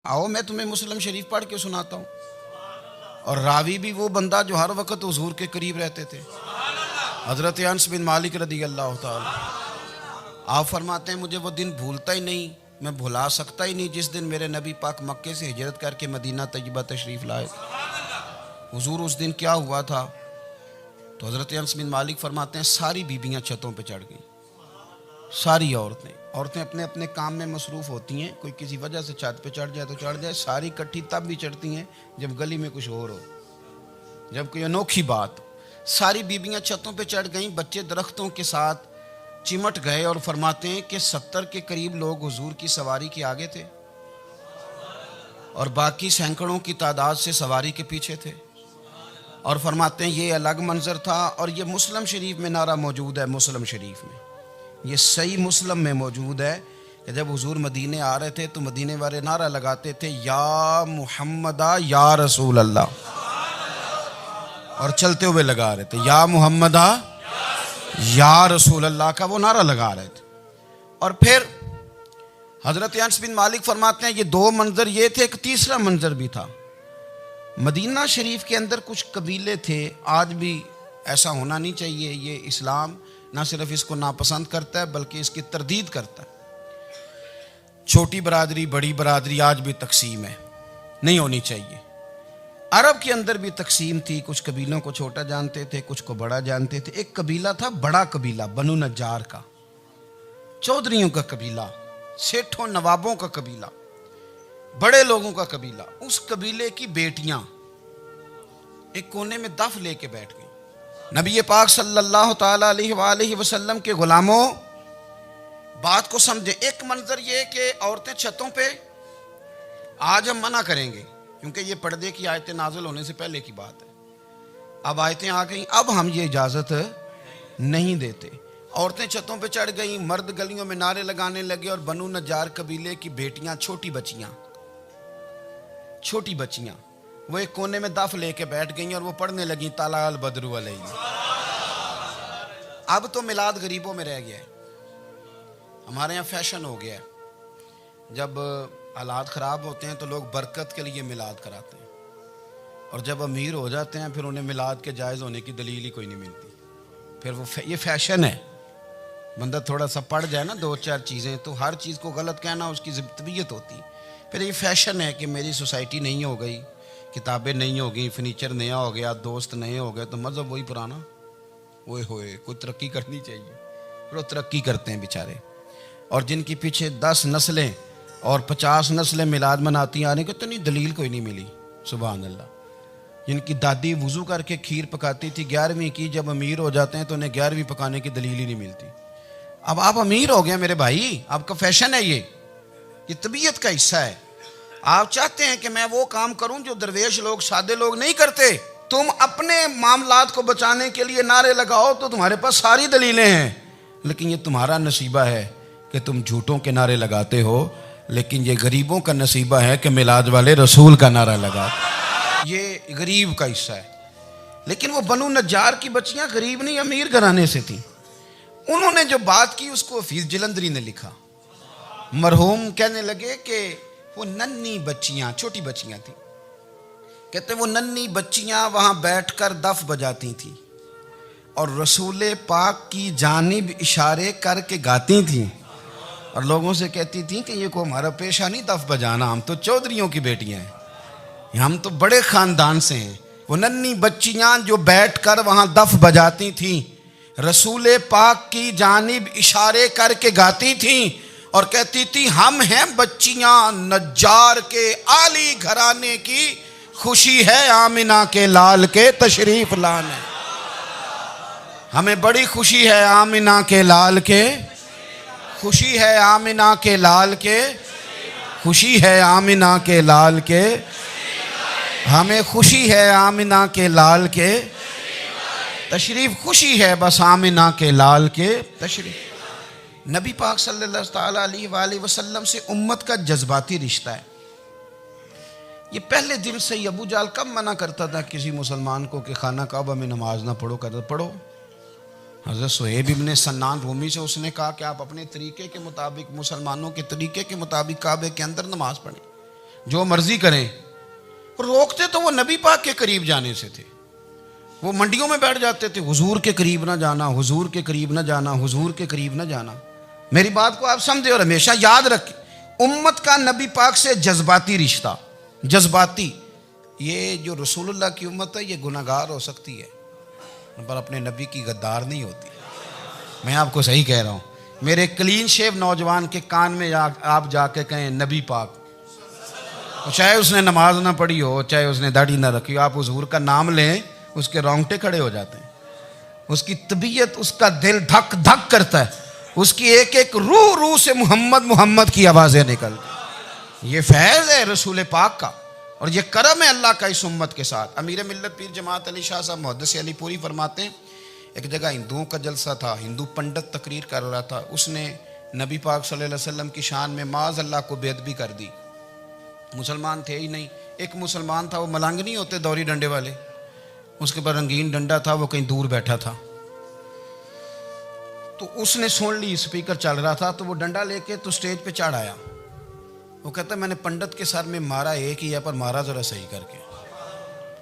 आओ मैं तुम्हें मुस्लिम शरीफ पढ़ के सुनाता हूँ। और रावी भी वो बंदा जो हर वक्त हुजूर के करीब रहते थे, हजरत अनस बिन मालिक रदी अल्लाह ताला। आप फरमाते हैं मुझे वो दिन भूलता ही नहीं, मैं भुला सकता ही नहीं जिस दिन मेरे नबी पाक मक्के से हिजरत करके मदीना तैयबा तशरीफ़ लाए। हुजूर उस दिन क्या हुआ था, तो हजरत अनस बिन मालिक फरमाते हैं सारी बीबियाँ छतों पर चढ़ गईं, सारी औरतें अपने अपने काम में मसरूफ़ होती हैं। कोई किसी वजह से छत पे चढ़ जाए तो चढ़ जाए, सारी इकट्ठी तब भी चढ़ती हैं जब गली में कुछ और हो, जब कोई अनोखी बात। सारी बीबियाँ छतों पे चढ़ गईं, बच्चे दरख्तों के साथ चिमट गए और फरमाते हैं कि 70 के करीब लोग हुजूर की सवारी के आगे थे और बाकी सैकड़ों की तादाद से सवारी के पीछे थे। और फरमाते हैं ये अलग मंजर था। और ये मुस्लिम शरीफ में नारा मौजूद है, मुस्लिम शरीफ में, ये सही मुस्लिम में मौजूद है कि जब हुजूर मदीने आ रहे थे तो मदीने वाले नारा लगाते थे या मुहम्मदा या रसूल अल्लाह, और चलते हुए लगा रहे थे या मुहम्मदा या रसूल अल्लाह का वो नारा लगा रहे थे। और फिर हजरत अनस बिन मालिक फरमाते हैं ये दो मंजर ये थे, एक तीसरा मंजर भी था। मदीना शरीफ के अंदर कुछ कबीले थे, आज भी ऐसा होना नहीं चाहिए। ये इस्लाम ना सिर्फ इसको नापसंद करता है बल्कि इसकी तरदीद करता है। छोटी बरादरी बड़ी बरादरी आज भी तकसीम है, नहीं होनी चाहिए। अरब के अंदर भी तकसीम थी, कुछ कबीलों को छोटा जानते थे, कुछ को बड़ा जानते थे। एक कबीला था बड़ा कबीला, बनु नज्जार का, चौधरियों का कबीला, सेठों नवाबों का कबीला, बड़े लोगों का कबीला। उस कबीले की बेटियां एक कोने में दफ लेके बैठ गई। नबी पाक सल्लल्लाहु ताला अलैहि वसल्लम के गुलामों बात को समझे। एक मंजर ये कि औरतें छतों पे, आज हम मना करेंगे क्योंकि ये पर्दे की आयतें नाज़िल होने से पहले की बात है। अब आयतें आ गई, अब हम ये इजाज़त नहीं देते। औरतें छतों पे चढ़ गई, मर्द गलियों में नारे लगाने लगे और बनु नज्जार कबीले की बेटियां, छोटी बच्चियां वो एक कोने में दफ लेके बैठ गई और वो पढ़ने लगी ताला अल बदरु अलैना। अब तो मिलाद गरीबों में रह गया है, हमारे यहाँ फैशन हो गया है। जब हालात ख़राब होते हैं तो लोग बरकत के लिए मिलाद कराते हैं, और जब अमीर हो जाते हैं फिर उन्हें मिलाद के जायज़ होने की दलील ही कोई नहीं मिलती। फिर वो ये फैशन है। बंदा थोड़ा सा पढ़ जाए ना दो चार चीज़ें तो हर चीज़ को गलत कहना उसकी तबीयत होती। फिर ये फैशन है कि मेरी सोसाइटी नहीं हो गई, किताबें नहीं हो गई, फर्नीचर नया हो गया, दोस्त नए हो गए, तो मज़हब वही पुराना। ओए होए, कोई तरक्की करनी चाहिए। फिर वो तरक्की करते हैं बेचारे। और जिनकी पीछे 10 नस्लें और 50 नस्लें मिलाद मनाती आ रही, कि इतनी दलील कोई नहीं मिली। सुभान अल्लाह। जिनकी दादी वुज़ू करके खीर पकाती थी 11वीं की, जब अमीर हो जाते हैं तो उन्हें 11वीं पकाने की दलील ही नहीं मिलती। अब आप अमीर हो गए मेरे भाई, आपका फैशन है, ये तबीयत का हिस्सा है। आप चाहते हैं कि मैं वो काम करूं जो दरवेश लोग, सादे लोग नहीं करते। तुम अपने मामलात को बचाने के लिए नारे लगाओ तो तुम्हारे पास सारी दलीलें हैं, लेकिन ये तुम्हारा नसीबा है कि तुम झूठों के नारे लगाते हो। लेकिन ये गरीबों का नसीबा है कि मिलाद वाले रसूल का नारा लगाते। ये गरीब का हिस्सा है। लेकिन वो बनु नज्जार की बच्चियां गरीब नहीं, अमीर घराने से थी। उन्होंने जो बात की उसको हफीज जलंधरी ने लिखा। मरहूम कहने लगे कि वो नन्ही बच्चियां, छोटी बच्चियां थी, कहते वो नन्ही बच्चियां वहां बैठकर दफ बजाती थी और रसूल पाक की जानिब इशारे करके गाती थी और लोगों से कहती थी कि ये को हमारा पेशा नहीं दफ बजाना, हम तो चौधरियों की बेटियां हैं, हम तो बड़े खानदान से हैं। वो नन्ही बच्चियां जो बैठकर वहां दफ बजाती थी, रसूल पाक की जानिब इशारे करके गाती थी और कहती थी हम हैं बच्चियां नज्जार के आली घराने की, खुशी है आमिना के लाल के तशरीफ लाने। हमें बड़ी खुशी है आमिना के लाल के, खुशी है आमिना के लाल के, खुशी है आमिना के लाल के, हमें खुशी है आमिना के लाल के तशरीफ, खुशी है बस आमिना के लाल के तशरीफ। नबी पाक सल्लल्लाहु अलैहि वसल्लम से उम्मत का जज्बाती रिश्ता है। ये पहले दिन से ही अबू जाल कब मना करता था किसी मुसलमान को कि खाना काबा में नमाज ना पढ़ो, कहता पढ़ो। हज़रत सुहैब इब्ने सन्नान रूमी से उसने कहा कि आप अपने तरीके के मुताबिक, मुसलमानों के तरीके के मुताबिक काबे के अंदर नमाज पढ़ें। जो मर्जी करें। रोकते तो वो नबी पाक के करीब जाने से थे। वो मंडियों में बैठ जाते थे, हुजूर के करीब ना जाना, हुजूर के करीब ना जाना, हुजूर के करीब ना जाना। मेरी बात को आप समझे और हमेशा याद रखें, उम्मत का नबी पाक से जज्बाती रिश्ता, जज्बाती, ये जो रसूलुल्लाह की उम्मत है ये गुनाहगार हो सकती है पर अपने नबी की गद्दार नहीं होती। मैं आपको सही कह रहा हूँ। मेरे क्लीन शेव नौजवान के कान में आप जाके कहें नबी पाक, चाहे उसने नमाज ना पढ़ी हो, चाहे उसने दाढ़ी ना रखी हो, आप हुजूर का नाम लें, उसके रोंगटे खड़े हो जाते हैं, उसकी तबीयत, उसका दिल धक धक करता है, उसकी एक एक रूह से मोहम्मद मोहम्मद की आवाज़ें निकलती। ये फैज़ है रसूल पाक का और ये करम है अल्लाह का इस उम्मत के साथ। अमीर मिल्लत पीर जमात अली शाह साहब मुहद्दिस अली पूरी फरमाते हैं, एक जगह हिंदुओं का जलसा था, हिंदू पंडित तकरीर कर रहा था, उसने नबी पाक सल्लल्लाहु अलैहि वसल्लम की शान में माज अल्लाह को बेअदबी कर दी। मुसलमान थे ही नहीं, एक मुसलमान था, वो मलंग नहीं होते दौरी डंडे वाले, उसके पर रंगीन डंडा था, वो कहीं दूर बैठा था। तो उसने सुन ली, स्पीकर चल रहा था, तो वो डंडा लेके तो स्टेज पे चढ़ आया। वो कहता मैंने पंडित के सर में मारा एक ही है, पर मारा ज़रा सही करके।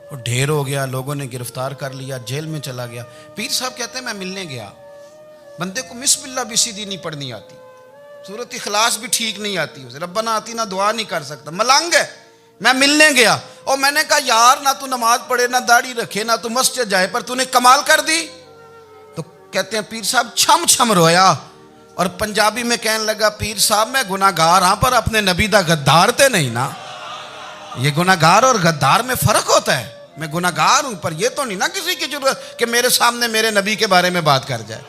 वो ढेर हो गया, लोगों ने गिरफ्तार कर लिया, जेल में चला गया। पीर साहब कहते हैं मैं मिलने गया, बंदे को मिस्बिल्ला भी सीधी नहीं पढ़नी आती, सूरत इखलास भी ठीक नहीं आती, उसे रब्बना आती ना दुआ नहीं कर सकता, मलंग है। मैं मिलने गया और मैंने कहा यार ना तू नमाज पढ़े, ना दाढ़ी रखे, ना तू मस्जिद जाए, पर तूने कमाल कर दी। तो कहते हैं पीर साहब छम छम रोया और पंजाबी में कहने लगा पीर साहब मैं गुनाहगार हाँ, पर अपने नबी दा गद्दार ते नहीं ना। ये गुनाहगार और गद्दार में फ़र्क होता है। मैं गुनाहगार हूँ पर यह तो नहीं ना किसी की जरूरत कि मेरे सामने मेरे नबी के बारे में बात कर जाए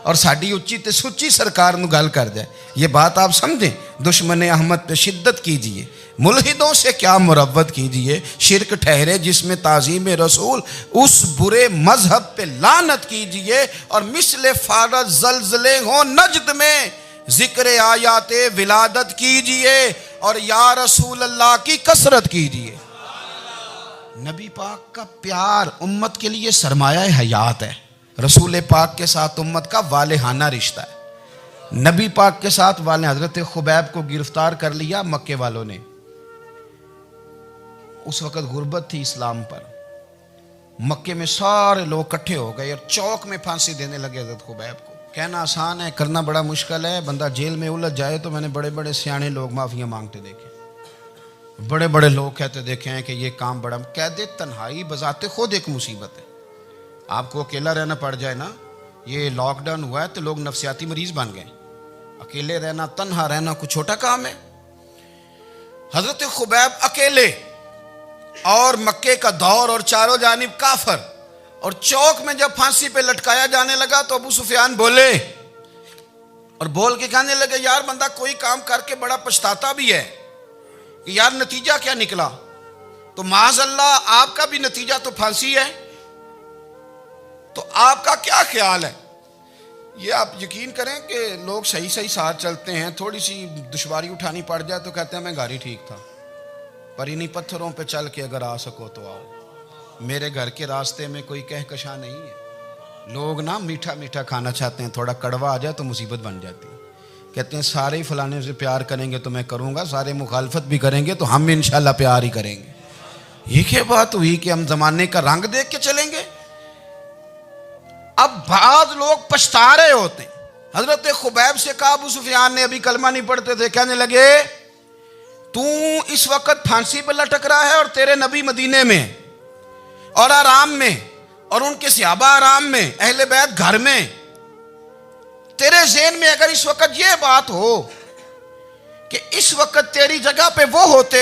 और साड़ी उच्ची ते सुच्ची सरकार में गल कर जाए। ये बात आप समझें। दुश्मन अहमद पे शिद्दत कीजिए, मुल्हिदों से क्या मुरव्वत कीजिए, शिरक ठहरे जिसमें ताज़ीम रसूल, उस बुरे मजहब पे लानत कीजिए और मिसले फारज जलजले हो नजद में जिक्र आयाते विलादत कीजिए और या रसूल अल्लाह की कसरत कीजिए। नबी पाक का प्यार उम्मत के लिए सरमाया हयात है। रसूल पाक के साथ उम्मत का वालेहाना रिश्ता है। नबी पाक के साथ वाले हजरत खुबैब को गिरफ्तार कर लिया मक्के वालों ने। उस वक़्त गुर्बत थी इस्लाम पर। मक्के में सारे लोग इकट्ठे हो गए और चौक में फांसी देने लगे हजरत खुबैब को। कहना आसान है, करना बड़ा मुश्किल है। बंदा जेल में उलझ जाए तो मैंने बड़े बड़े सियाने लोग माफिया मांगते देखे, बड़े बड़े लोग कहते देखे हैं कि ये काम बड़ा। कैद तन्हाई बजाते खुद एक मुसीबत है। आपको अकेला रहना पड़ जाए ना, ये लॉकडाउन हुआ है तो लोग नफसियाती मरीज बन गए। अकेले रहना, तन्हा रहना कुछ छोटा काम है। हजरत खुबैब अकेले और मक्के का दौर और चारों जानिब काफर, और चौक में जब फांसी पे लटकाया जाने लगा तो अबू सुफियान बोले और बोल के कहने लगे यार बंदा कोई काम करके बड़ा पछताता भी है कि यार नतीजा क्या निकला। तो माज़अल्लाह आपका भी नतीजा तो फांसी है, तो आपका क्या ख्याल है। ये आप यकीन करें कि लोग सही सही साथ चलते हैं, थोड़ी सी दुश्वारी उठानी पड़ जाए तो कहते हैं मैं गाड़ी ठीक था, पर इन्हीं पत्थरों पे चल के अगर आ सको तो आओ। मेरे घर के रास्ते में कोई कहकशा नहीं है। लोग ना मीठा मीठा खाना चाहते हैं, थोड़ा कड़वा आ जाए तो मुसीबत बन जाती है। कहते हैं सारे फलाने से प्यार करेंगे तो मैं करूँगा, सारे मुखालफत भी करेंगे तो हम इंशाल्लाह प्यार ही करेंगे। ये क्या बात हुई कि हम ज़माने का रंग देख के चलेंगे। अब बाद लोग पछता रहे होते हैं। हजरत खुबैब से कहा, अबू सुफियान ने अभी कलमा नहीं पढ़ते थे, कहने लगे तू इस वक्त फांसी पर लटक रहा है और तेरे नबी मदीने में और आराम में, और उनके सहाबा आराम में, अहले बैत घर में। तेरे ज़हन में अगर इस वक्त यह बात हो कि इस वक्त तेरी जगह पे वो होते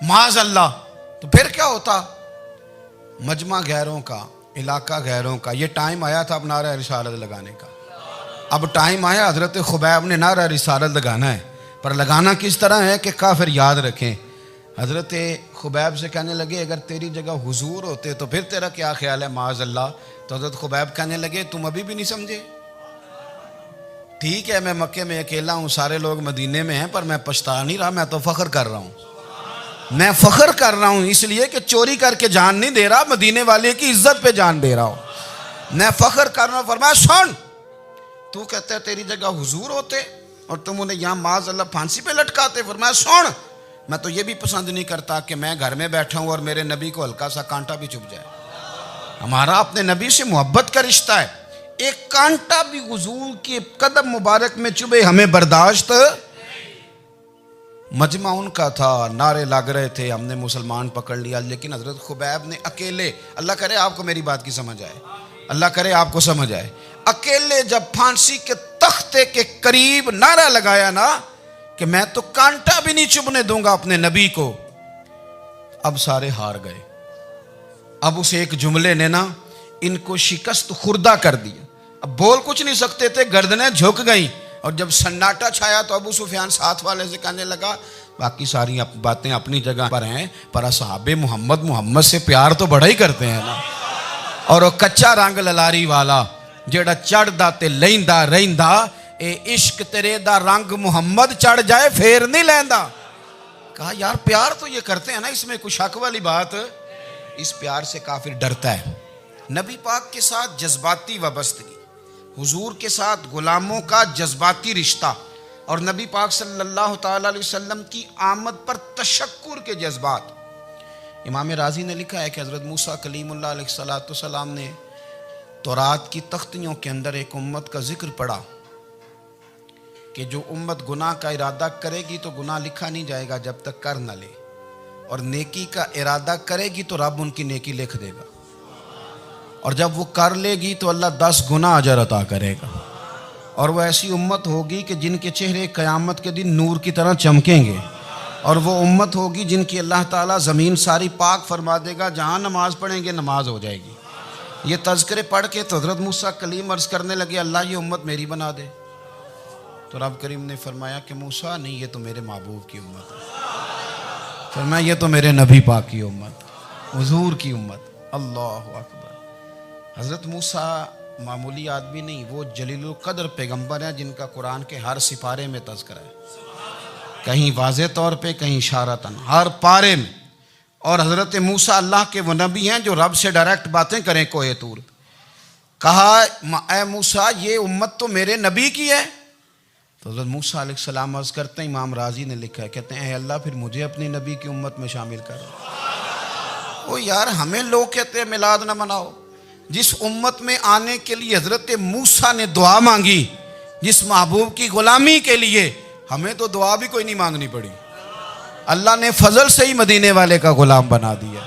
माज़अल्लाह, तो फिर क्या होता। मजमा गैरों का, इलाका गैरों का। ये टाइम आया था अब नारा रिसालत लगाने का। अब टाइम आया हजरत खुबैब ने नारा रिसालत लगाना है, पर लगाना किस तरह है कि काफिर याद रखें। हजरत खुबैब से कहने लगे अगर तेरी जगह हुजूर होते तो फिर तेरा क्या ख्याल है माज़अल्लाह। तो हजरत खुबैब कहने लगे तुम अभी भी नहीं समझे। ठीक है मैं मक्के में अकेला हूँ, सारे लोग मदीने में हैं, पर मैं पछता नहीं रहा, मैं तो फ़ख्र कर रहा हूँ। मैं फ़ख्र कर रहा हूँ इसलिए कि चोरी करके जान नहीं दे रहा, मदीने वाले की इज्जत पे जान दे रहा हूँ। मैं फ़ख्र कर रहा हूँ। फरमाया सुन, तू कहता है तेरी जगह हुजूर होते और तुम उन्हें यहाँ माज़अल्लाह फांसी पे लटकाते। फरमाया सुन, मैं तो ये भी पसंद नहीं करता कि मैं घर में बैठा हूँ और मेरे नबी को हल्का सा कांटा भी चुभ जाए। हमारा अपने नबी से मोहब्बत का रिश्ता है, एक कांटा भी हुजूर के कदम मुबारक में चुभे हमें बर्दाश्त। मजमा उनका था, नारे लग रहे थे, हमने मुसलमान पकड़ लिया, लेकिन हजरत खुबैब ने अकेले, अल्लाह करे आपको मेरी बात की समझ आए, अल्लाह करे आपको समझ आए, अकेले जब फांसी के तख्ते के करीब नारा लगाया ना कि मैं तो कांटा भी नहीं चुभने दूंगा अपने नबी को, अब सारे हार गए। अब उस एक जुमले ने ना इनको शिकस्त खुर्दा कर दिया। अब बोल कुछ नहीं सकते थे, गर्दनें झुक गई। और जब सन्नाटा छाया तो अबू सुफियान साथ वाले से कहने लगा, बाकी सारी बातें अपनी जगह पर हैं, पर असहाबे मोहम्मद से प्यार तो बड़ा ही करते हैं ना। और वो कच्चा रंग ललारी वाला जेड़ा चढ़दा ते लैंदा रहिंदा, ए इश्क तेरे दा रंग मुहम्मद चढ़ जाए फेर नहीं लैंदा। कहा यार प्यार तो ये करते हैं ना, इसमें कुछ शक वाली बात। इस प्यार से काफिर डरता है। नबी पाक के साथ जज्बाती वाबस्तगी, हुजूर के साथ गुलामों का जज्बाती रिश्ता, और नबी पाक सल्लल्लाहु ताला अलैहि वसल्लम की आमद पर तशक्कुर के जज्बात। इमाम राजी ने लिखा है कि हज़रत मूसा कलीमुल्लाह अलैहिस्सलाम ने तौरात की तख्तियों के अंदर एक उम्मत का जिक्र पढ़ा कि जो उम्मत गुनाह का इरादा करेगी तो गुनाह लिखा नहीं जाएगा जब तक कर न ले, और नेकी का इरादा करेगी तो रब उनकी नेकी लिख देगा, और जब वो कर लेगी तो अल्लाह 10 गुना अजर अता करेगा। और वो ऐसी उम्मत होगी कि जिनके चेहरे क़यामत के दिन नूर की तरह चमकेंगे, और वो उम्मत होगी जिनकी अल्लाह ताला ज़मीन सारी पाक फरमा देगा, जहाँ नमाज पढ़ेंगे नमाज हो जाएगी। ये तज़किरे पढ़ के तो हज़रत मूसा कलीम अर्ज़ करने लगे, अल्लाह ये उम्मत मेरी बना दे। तो रब करीम ने फरमाया कि मूसा नहीं, ये तो मेरे महबूब की उम्मत है। फरमाया ये तो मेरे नबी पाक की उम्मत, हुजूर की उम्मत। अल्लाहु अकबर। हज़रत मूसा मामूली आदमी नहीं, वो जलीलुल क़द्र पैगम्बर हैं जिनका कुरान के हर सिपारे में तज़किरा है, कहीं वाज़े तौर पे, कहीं इशारतन, हर पारे में। और हज़रत मूसा अल्लाह के वो नबी हैं जो रब से डायरेक्ट बातें करें कोहे तूर। कहा ए मूसा ये उम्मत तो मेरे नबी की है। तो हज़रत मूसा अलैहिस्सलाम अर्ज़ करते हैं, इमाम राजी ने लिखा है, कहते हैं अल्लाह फिर मुझे अपनी नबी की उम्मत में शामिल कर। ओ यार हमें लोग कहते हैं मिलाद ना मनाओ, जिस उम्मत में आने के लिए हज़रत मूसा ने दुआ मांगी, जिस महबूब की गुलामी के लिए, हमें तो दुआ भी कोई नहीं मांगनी पड़ी, अल्लाह ने फजल से ही मदीने वाले का गुलाम बना दिया।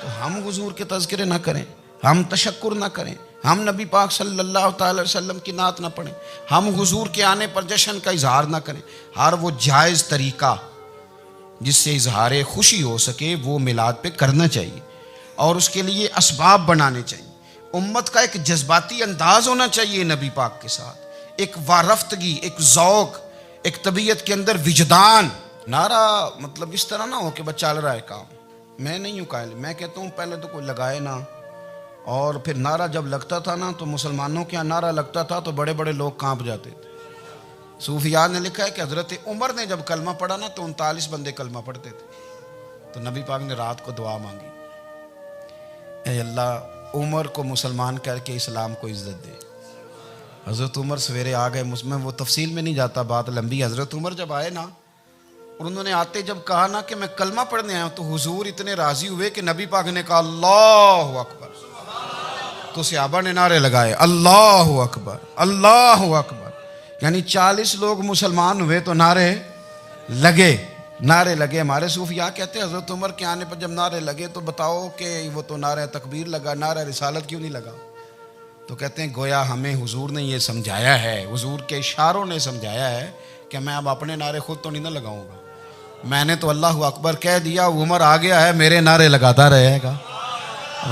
तो हम हुजूर के तज़किरे ना करें, हम तशक्कुर ना करें, हम नबी पाक सल्लल्लाहु अलैहि वसल्लम की नात ना पढ़ें, हम हुजूर के आने पर जश्न का इजहार ना करें। हर वो जायज़ तरीका जिससे इजहार खुशी हो सके वो मिलाद पे करना चाहिए, और उसके लिए असबाब बनाने चाहिए। उम्मत का एक जज्बाती अंदाज होना चाहिए नबी पाक के साथ, एक वारफ्तगी, एक ज़ौक़, एक तबीयत के अंदर विजदान। नारा मतलब इस तरह ना हो कि बस चल रहा है काम। मैं नहीं हूँ कायल, मैं कहता हूँ पहले तो कोई लगाए ना, और फिर नारा जब लगता था ना तो मुसलमानों के यहाँ नारा लगता था तो बड़े बड़े लोग कांप जाते थे। सूफिया ने लिखा है कि हज़रत उमर ने जब कलमा पढ़ा ना तो 39 बंदे कलमा पढ़ते थे। तो नबी पाक ने रात को दुआ मांगी, ऐ अल्लाह उमर को मुसलमान करके इस्लाम को इज़्ज़त दे। हज़रत उमर सवेरे आ गए, मुझमें वो तफसील में नहीं जाता, बात लंबी। हज़रत उमर जब आए ना और उन्होंने आते जब कहा ना कि मैं कलमा पढ़ने आया हूँ, तो हुजूर इतने राज़ी हुए कि नबी पाक ने कहा अल्लाहु अकबर। तो सहाबा ने नारे लगाए अल्लाहु अकबर अल्लाहु अकबर, यानी 40 लोग मुसलमान हुए तो नारे लगे, नारे लगे। हमारे सूफिया कहते हैं हज़रत उमर के आने पर जब नारे लगे तो बताओ कि वो तो नारा तकबीर लगा, नारा रिसालत क्यों नहीं लगा? तो कहते हैं गोया हमें हुजूर ने ये समझाया है, हुजूर के इशारों ने समझाया है कि मैं अब अपने नारे खुद तो नहीं ना लगाऊंगा, मैंने तो अल्लाहु अकबर कह दिया, उमर आ गया है, मेरे नारे लगाता रहेगा,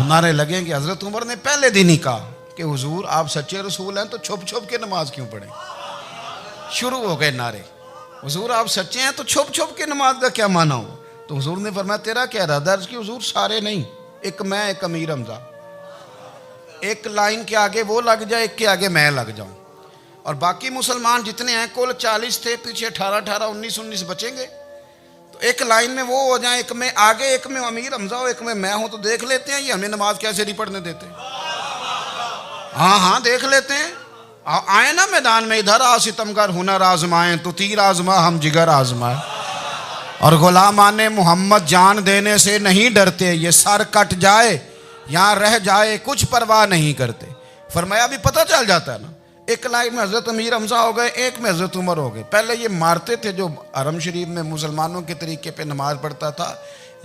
नारे लगेंगे। हज़रत उमर ने पहले दिन ही कहा कि हुजूर आप सच्चे रसूल हैं तो छुप छुप के नमाज क्यों पढ़ें? शुरू हो गए नारे, हुजूर आप सच्चे हैं तो छुप छुप के नमाज का क्या माना हो? तो हुजूर ने फरमाया तेरा क्या इरादा? कि हुजूर सारे नहीं, एक मैं, एक अमीर हमजा, एक लाइन के आगे वो लग जाए, एक के आगे मैं लग जाऊं, और बाकी मुसलमान जितने हैं कुल 40 थे, पीछे 18 19 बचेंगे, तो एक लाइन में वो हो जाए, एक में आगे, एक में अमीर हमजा हो, एक में मैं हूं, तो देख लेते हैं ये हमें नमाज कैसे नहीं पढ़ने देते। हाँ हाँ देख लेते हैं, आए ना मैदान में, इधर आ सितमगर हुनर आजमाएं, तो तीर आजमा हम जिगर आजमाए। और गुलामाने मोहम्मद जान देने से नहीं डरते, ये सर कट जाए यहाँ रह जाए कुछ परवाह नहीं करते। फरमाया भी पता चल जाता है ना, एक लाइन में हज़रत अमीर हमजा हो गए, एक में हज़रत उमर हो गए। पहले ये मारते थे जो हरम शरीफ में मुसलमानों के तरीके पे नमाज पढ़ता था।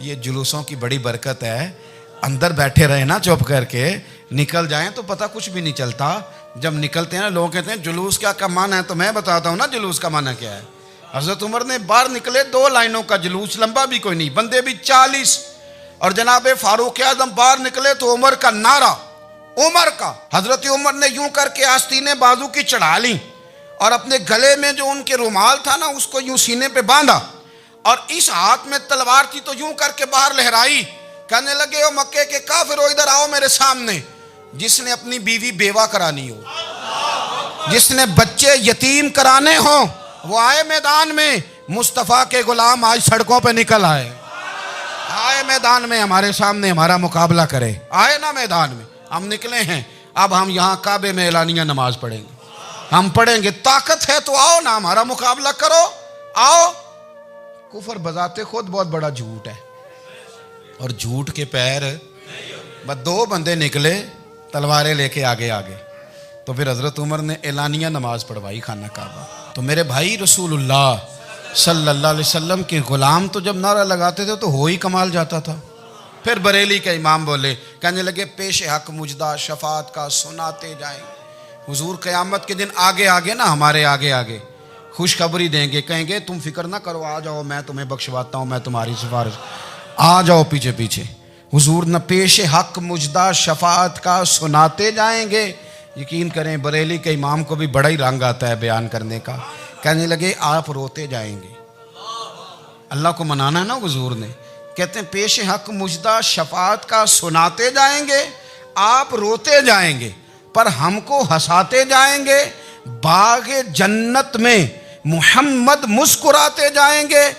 ये जुलूसों की बड़ी बरकत है, अंदर बैठे रहे ना चुप करके, निकल जाएं तो पता कुछ भी नहीं चलता। जब निकलते हैं ना लोग कहते हैं जुलूस क्या माना है, तो मैं बताता हूँ ना जुलूस का माना क्या है। हज़रत उमर ने बाहर निकले 2 लाइनों का जुलूस, लंबा भी कोई नहीं, बंदे भी 40। और जनाब फारूक आज़म बाहर निकले तो उमर का नारा, उमर का। हजरत उमर ने यूं करके आस्तीनें बाजू की चढ़ा ली और अपने गले में जो उनके रुमाल था ना उसको यूं सीने पे बांधा और इस हाथ में तलवार थी तो यूं करके बाहर लहराई। कहने लगे ओ मक्के के काफिरो इधर आओ मेरे सामने। जिसने अपनी बीवी बेवा करानी हो, जिसने बच्चे यतीम कराने हो, वो आए मैदान में। मुस्तफ़ा के गुलाम आज सड़कों पे निकल आए मैदान में, हमारे सामने हमारा मुकाबला करे। आए ना मैदान में, हम निकले हैं। अब हम यहाँ काबे में एलानिया नमाज पढ़ेंगे, हम पढ़ेंगे। ताकत है तो आओ ना, हमारा मुकाबला करो, आओ। कुफर बजाते खुद बहुत बड़ा झूठ है और झूठ के पैर। बस 2 बंदे निकले तलवारें लेके आगे आगे, तो फिर हजरत उमर ने एलानिया नमाज पढ़वाई खाना काबा। तो मेरे भाई रसूलुल्लाह सल्लल्लाहु अलैहि वसल्लम के गुलाम तो जब नारा लगाते थे तो हो ही कमाल जाता था। फिर बरेली के इमाम बोले, कहने लगे पेश हक मुजदा शफात का सुनाते जाएं। हुजूर क़यामत के दिन आगे आगे ना, हमारे आगे आगे खुशखबरी देंगे, कहेंगे तुम फिक्र ना करो, आ जाओ मैं तुम्हें बख्शवाता हूँ, मैं तुम्हारी सिफारिश, आ जाओ पीछे पीछे। हुजूर न पेश हक मुजदा शफात का सुनाते जाएंगे। यकीन करें बरेली के इमाम को भी बड़ा ही रंग आता है बयान करने का। कहने लगे आप रोते जाएंगे। अल्लाह को मनाना है ना हुजूर ने। कहते हैं पेश हक मुजदा शफात का सुनाते जाएंगे, आप रोते जाएंगे पर हमको हंसाते जाएंगे। बागे जन्नत में मुहम्मद मुस्कुराते जाएंगे,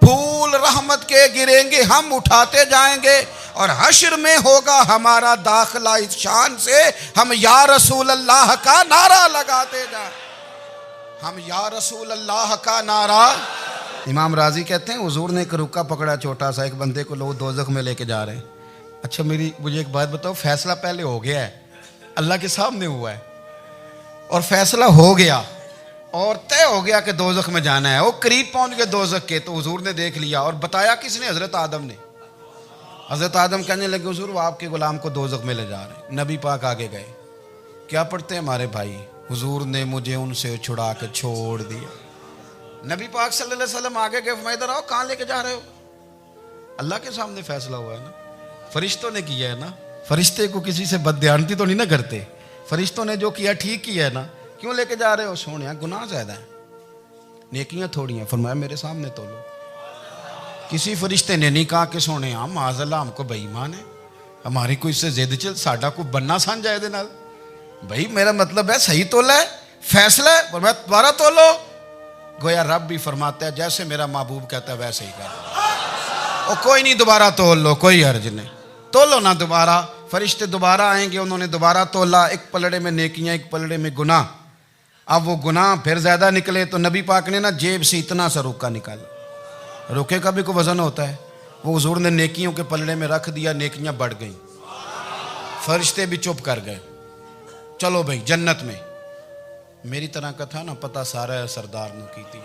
फूल रहमत के गिरेंगे हम उठाते जाएंगे। और हश्र में होगा हमारा दाखिला इस शान से, हम या रसूल अल्लाह का नारा लगाते जाएं, हम या रसूल अल्लाह का नारा। इमाम राजी कहते हैं हुजूर ने एक रुका पकड़ा छोटा सा, एक बंदे को लोग दोज़ख में लेके जा रहे हैं। अच्छा मुझे एक बात बताओ, फैसला पहले हो गया है, अल्लाह के सामने हुआ है और फैसला हो गया और तय हो गया कि दोज़ख में जाना है। वो करीब पहुंच गए दोज़ख के, तो हुजूर ने देख लिया। और बताया किसने? हजरत आदम ने। हजरत आदम कहने लगे हुजूर वो आपके गुलाम को दोज़ख में ले जा रहे हैं। नबी पाक आगे गए, क्या पढ़ते हैं हमारे भाई? हुजूर ने मुझे उनसे छुड़ा के छोड़ दिया। नबी पाक सल्लल्लाहु अलैहि वसल्लम आगे गए, फरमाया इधर आओ, कहाँ लेके जा रहे हो? अल्लाह के सामने फैसला हुआ है ना, फरिश्तों ने किया है ना। फरिश्ते को किसी से बदध्यानती तो नहीं ना करते, फरिश्तों ने जो किया ठीक किया है ना। क्यों लेके जा रहे हो? सोने गुनाह ज्यादा है, नेकियां थोड़ी हैं। फरमाया मेरे सामने तोलो। किसी फरिश्ते ने नहीं कहा कि सोने माज़अल्लाह हमको बेईमान है, हमारी कोई इससे जिद चल, साडा को बनना सन जाए दे नाल। भाई मेरा मतलब है सही तोला है, फैसला है, फरमाया दोबारा तोलो। गोया रब भी फरमाता है जैसे मेरा महबूब कहता है वैसे ही कर। और कोई नहीं, दोबारा तोल लो, कोई हर्ज नहीं, तोलो ना दोबारा। फरिश्ते दोबारा आएंगे, उन्होंने दोबारा तोला, एक पलड़े में नेकियां एक पलड़े में गुनाह। अब वो गुनाह फिर ज्यादा निकले तो नबी पाक ने ना जेब से इतना सा रुका निकाला। रुके का भी कोई वजन होता है, वो हुजूर ने नेकियों के पलड़े में रख दिया, नेकियां बढ़ गई, फरिश्ते भी चुप कर गए। चलो भाई जन्नत में। मेरी तरह का था ना पता सारा है सरदार ने की थी,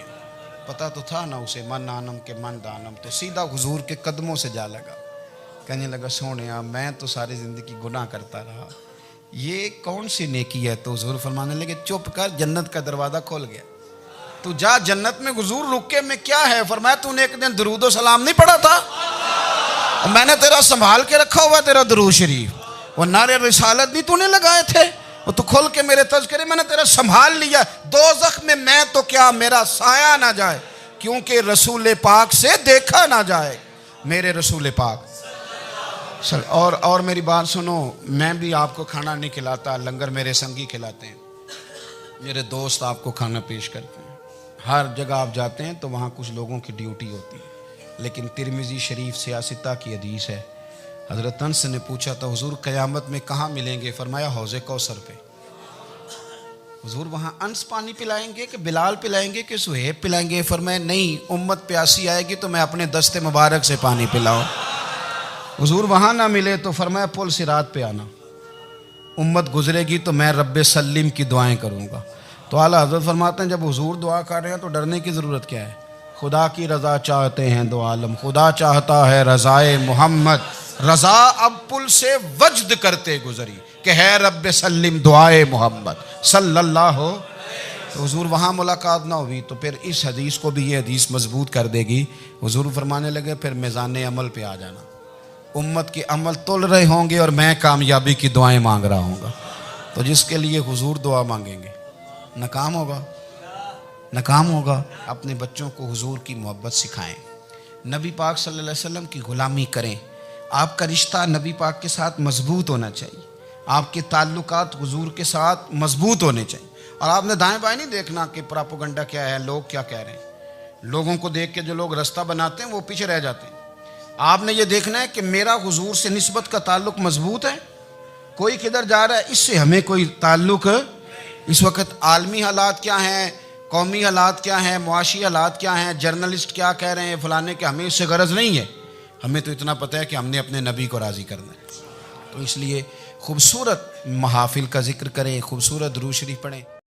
पता तो था ना उसे, मन आनम के मन दानम। तो सीधा हुजूर के कदमों से जा लगा, कहने लगा सोनिया मैं तो सारी जिंदगी गुनाह करता रहा, ये कौन सी नेकी है? तो हुजूर फरमाने लगे चुप कर, जन्नत का दरवाजा खोल गया, तू जा जन्नत में। हुजूर रुके में क्या है? फरमाया तूने एक दिन दरूद और सलाम नहीं पढ़ा था, और मैंने तेरा संभाल के रखा हुआ तेरा दरूद शरीफ, वो नारे रिसालत नहीं तूने लगाए थे, वो तो खोल के मेरे तज़किरे मैंने तेरा संभाल लिया। दोज़ख में मैं तो क्या मेरा साया ना जाए, क्योंकि रसूल पाक से देखा ना जाए, मेरे रसूल पाक। और मेरी बात सुनो, मैं भी आपको खाना नहीं खिलाता, लंगर मेरे संगी खिलाते हैं, मेरे दोस्त आपको खाना पेश करते हैं। हर जगह आप जाते हैं तो वहाँ कुछ लोगों की ड्यूटी होती है, लेकिन तिरमिज़ी शरीफ सियासिता की हदीस है। हज़रत अनस ने पूछा था हुजूर क़यामत में कहाँ मिलेंगे? फरमाया हौज़े कौसर पे। हुजूर वहाँ अंस पानी पिलाएंगे कि बिलाल पिलाएंगे कि सुहेब पिलाएंगे? फरमाया नहीं, उम्मत प्यासी आएगी तो मैं अपने दस्ते मुबारक से पानी पिलाऊं। हुजूर वहाँ ना मिले तो फरमाया पुल सिरात पे आना, उम्मत गुजरेगी तो मैं रब्बे सल्लिम की दुआएं करूँगा। तो आला हज़रत फरमाते हैं जब हुजूर दुआ कर रहे हैं तो डरने की ज़रूरत क्या है? खुदा की रज़ा चाहते हैं दो आलम, खुदा चाहता है रज़ाए मोहम्मद, रज़ा अब पुल से वज्द करते गुजरी कि है रब्बे सल्लिम दुआए मोहम्मद सल्लल्लाहु। तो हुजूर वहाँ मुलाकात ना हुई तो फिर इस हदीस को भी ये हदीस मजबूत कर देगी। हुजूर फरमाने लगे फिर मिज़ान अमल पे आ जाना, उम्मत के अमल तुल रहे होंगे और मैं कामयाबी की दुआएं मांग रहा हूँगा। तो जिसके लिए हुजूर दुआ मांगेंगे नाकाम होगा, नाकाम होगा। अपने बच्चों को हुजूर की मोहब्बत सिखाएं, नबी पाक सल्लल्लाहु अलैहि वसल्लम की ग़ुलामी करें। आपका रिश्ता नबी पाक के साथ मजबूत होना चाहिए, आपके ताल्लुकात हुजूर के साथ मजबूत होने चाहिए। और आपने दाएं बाएं नहीं देखना कि प्रोपेगेंडा क्या है, लोग क्या कह रहे हैं। लोगों को देख के जो लोग रास्ता बनाते हैं वो पीछे रह जाते हैं। आपने ये देखना है कि मेरा हुजूर से निस्बत का ताल्लुक मजबूत है, कोई किधर जा रहा है इससे हमें कोई ताल्लुक। इस वक्त आलमी हालात क्या हैं, कौमी हालात क्या हैं, मुआशी हालात क्या हैं, जर्नलिस्ट क्या कह रहे हैं फलाने के, हमें इससे गरज नहीं है। हमें तो इतना पता है कि हमने अपने नबी को राज़ी करना है। तो इसलिए खूबसूरत महाफिल का जिक्र करें, खूबसूरत दुरूद शरीफ पढ़ें।